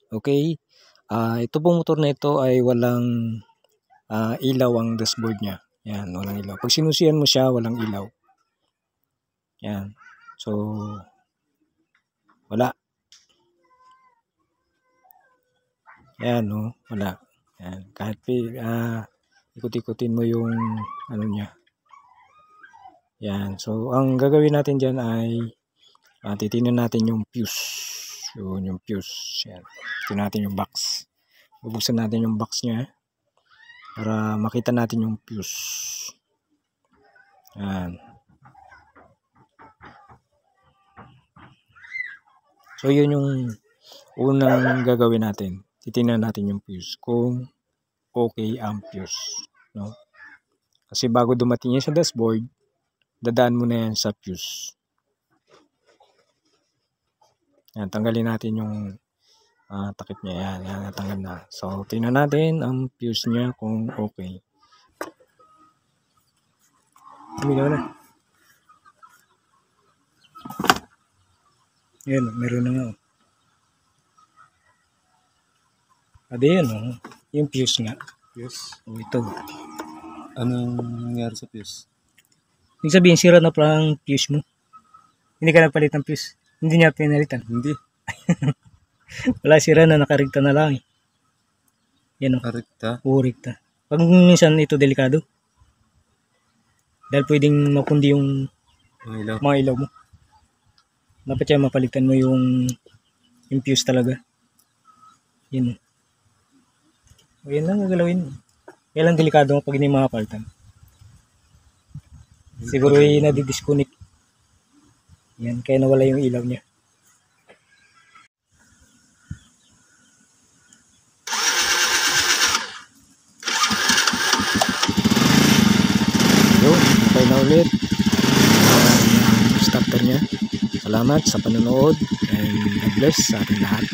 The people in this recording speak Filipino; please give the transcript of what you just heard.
Okay? Ito pong motor na ito ay walang ilaw ang dashboard niya. Yan, walang ilaw. Pag sinusiyan mo siya, walang ilaw. Yan. So, wala. Yan, no? Wala. Yan. Kahit ikot-ikutin mo yung ano niya. Yan. So, ang gagawin natin dyan ay titingnan natin yung fuse. Yun, yung fuse. Yan. Tingnan natin yung box. Bubuksan natin yung box niya para makita natin yung fuse. Yan. So, yun yung unang gagawin natin. Titingnan natin yung fuse kung okay ang fuse. No? Kasi bago dumating yan sa dashboard, dadaan mo na yan sa fuse. Yan, tanggalin natin yung takip niya. Yan, natanggal na. So, tingnan natin ang fuse niya kung okay. Umilaw na. Yan, meron na nga. Yan, yung fuse nga. Fuse? O, ito. Anong nangyari sa fuse? Ibig sabihin, sira na pala ang fuse mo. Hindi ka napalit ng fuse. Hindi niya pinalitan. Hindi. Wala, sira na, nakarigta na lang. Yan o. Karikta? Oo, rigta. Pag minsan ito delikado. Dahil pwedeng mapundi yung mga ilaw mo. Dapat siya mapalitan mo yung fuse talaga. Yan o. O, yan lang gagalawin. Kaya lang delikado mo pag hindi makapalitan. Siguro yung nadidisconnect. Yan, kaya nawala yung ilaw niya. Yun, okay na ulit. Starter niya. Salamat sa panonood and God bless sa ating lahat.